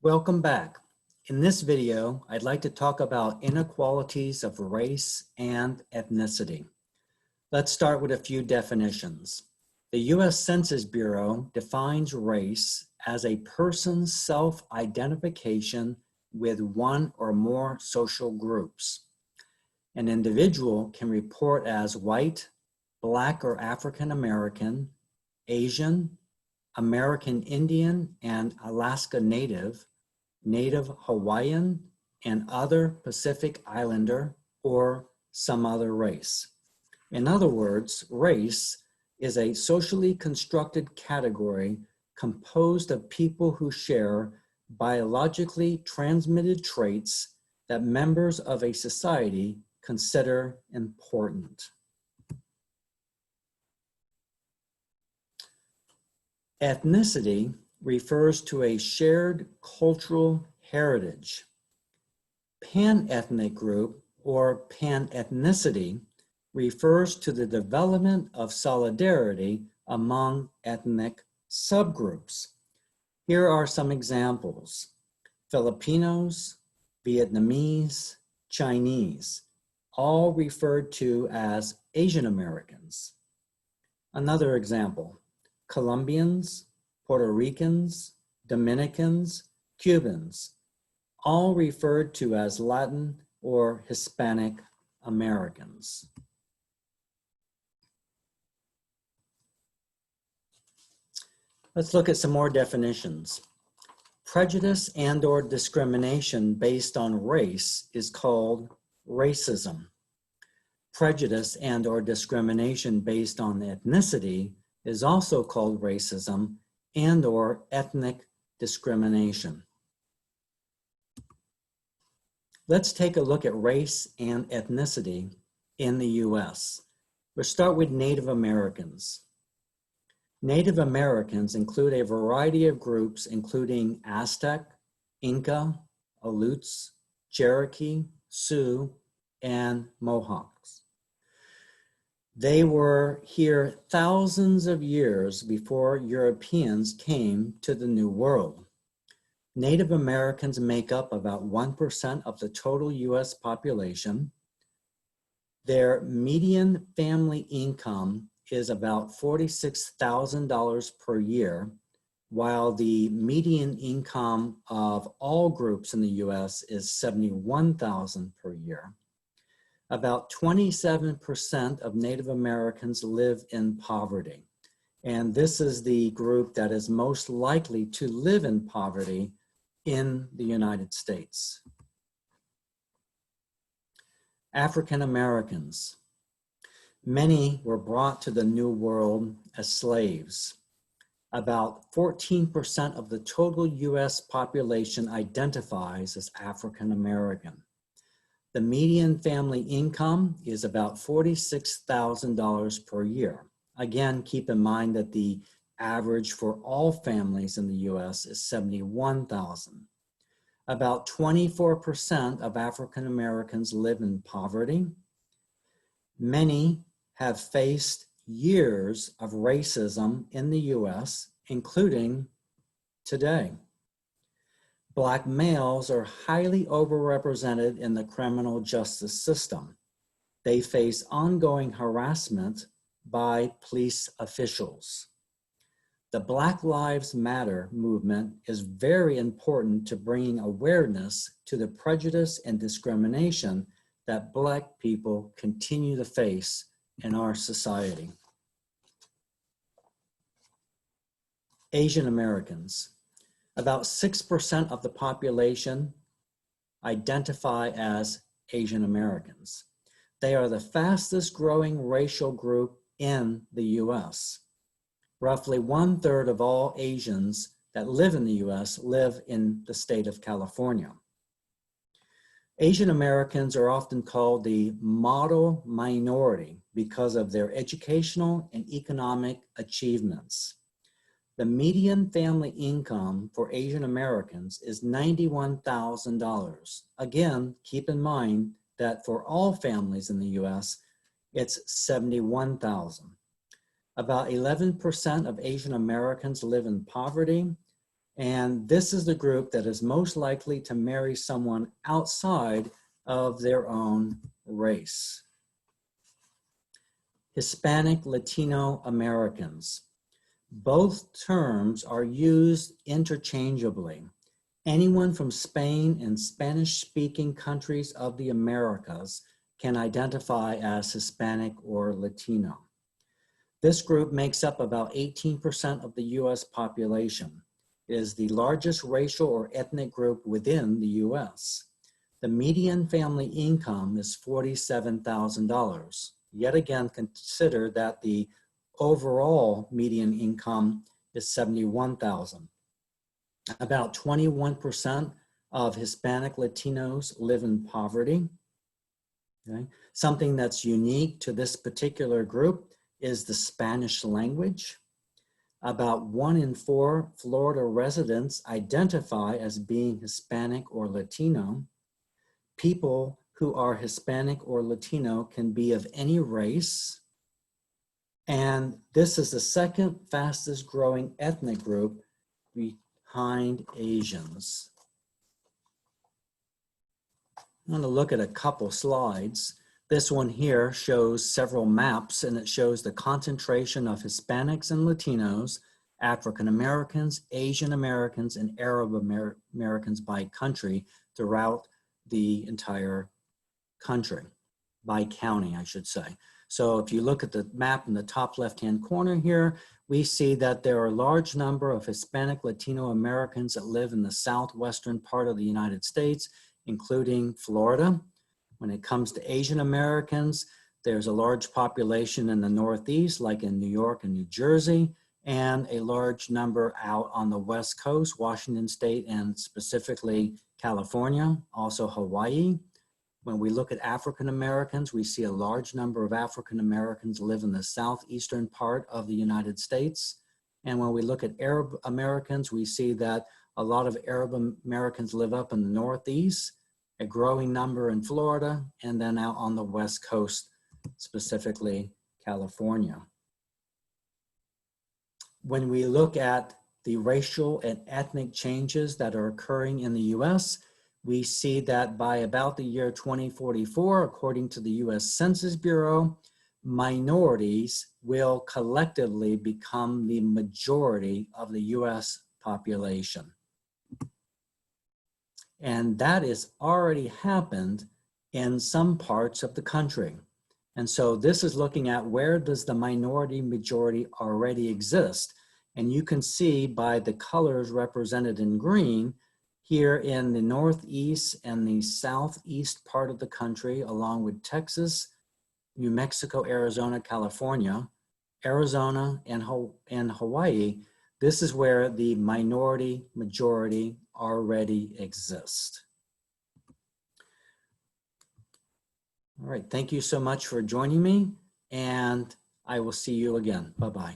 Welcome back. In this video, I'd like to talk about inequalities of race and ethnicity. Let's start with a few definitions. The U.S. Census Bureau defines race as a person's self-identification with one or more social groups. An individual can report as white, Black or African American, Asian, American Indian and Alaska Native, Native Hawaiian, and other Pacific Islander, or some other race. In other words, race is a socially constructed category composed of people who share biologically transmitted traits that members of a society consider important. Ethnicity refers to a shared cultural heritage. Pan-ethnic group or pan-ethnicity refers to the development of solidarity among ethnic subgroups. Here are some examples: Filipinos, Vietnamese, Chinese, all referred to as Asian Americans. Another example: Colombians, Puerto Ricans, Dominicans, Cubans, all referred to as Latin or Hispanic Americans. Let's look at some more definitions. Prejudice and/or discrimination based on race is called racism. Prejudice and/or discrimination based on ethnicity is also called racism and/or ethnic discrimination. Let's take a look at race and ethnicity in the U.S. We'll start with Native Americans. Native Americans include a variety of groups including Aztec, Inca, Aleuts, Cherokee, Sioux, and Mohawks. They were here thousands of years before Europeans came to the New World. Native Americans make up about 1% of the total U.S. population. Their median family income is about $46,000 per year, while the median income of all groups in the U.S. is $71,000 per year. About 27% of Native Americans live in poverty, and this is the group that is most likely to live in poverty in the United States. African Americans. Many were brought to the New World as slaves. About 14% of the total U.S. population identifies as African American. The median family income is about $46,000 per year. Again, keep in mind that the average for all families in the U.S. is $71,000. About 24% of African Americans live in poverty. Many have faced years of racism in the U.S., including today. Black males are highly overrepresented in the criminal justice system. They face ongoing harassment by police officials. The Black Lives Matter movement is very important to bringing awareness to the prejudice and discrimination that Black people continue to face in our society. Asian Americans. About 6% of the population identify as Asian Americans. They are the fastest growing racial group in the U.S. Roughly 1/3 of all Asians that live in the U.S. live in the state of California. Asian Americans are often called the model minority because of their educational and economic achievements. The median family income for Asian Americans is $91,000. Again, keep in mind that for all families in the U.S., it's $71,000. About 11% of Asian Americans live in poverty, And this is the group that is most likely to marry someone outside of their own race. Hispanic Latino-Americans. Both terms are used interchangeably. Anyone from Spain and Spanish-speaking countries of the Americas can identify as Hispanic or Latino. This group makes up about 18% of the US population. It is the largest racial or ethnic group within the US. The median family income is $47,000. Yet again, consider that the overall median income is $71,000. About 21% of Hispanic Latinos live in poverty. Okay? Something that's unique to this particular group is the Spanish language. About 1 in 4 Florida residents identify as being Hispanic or Latino. People who are Hispanic or Latino can be of any race. And this is the second fastest growing ethnic group behind Asians. I'm going to look at a couple slides. This one here shows several maps, and it shows the concentration of Hispanics and Latinos, African Americans, Asian Americans, and Arab Americans by country throughout the entire country, by county, I should say. So if you look at the map in the top left-hand corner here, we see that there are a large number of Hispanic Latino Americans that live in the southwestern part of the United States, including Florida. When it comes to Asian Americans, there's a large population in the Northeast, like in New York and New Jersey, and a large number out on the West Coast, Washington State, and specifically California, also Hawaii. When we look at African Americans, we see a large number of African Americans live in the southeastern part of the United States. And when we look at Arab Americans, we see that a lot of Arab Americans live up in the Northeast, a growing number in Florida, and then out on the West Coast, specifically California. When we look at the racial and ethnic changes that are occurring in the US, we see that by about the year 2044, according to the US Census Bureau, minorities will collectively become the majority of the US population. And that has already happened in some parts of the country. And so this is looking at where does the minority majority already exist. And you can see by the colors represented in green, here in the Northeast and the Southeast part of the country, along with Texas, New Mexico, Arizona, California, Arizona, and Hawaii, this is where the minority majority already exist. All right, thank you so much for joining me, and I will see you again. Bye-bye.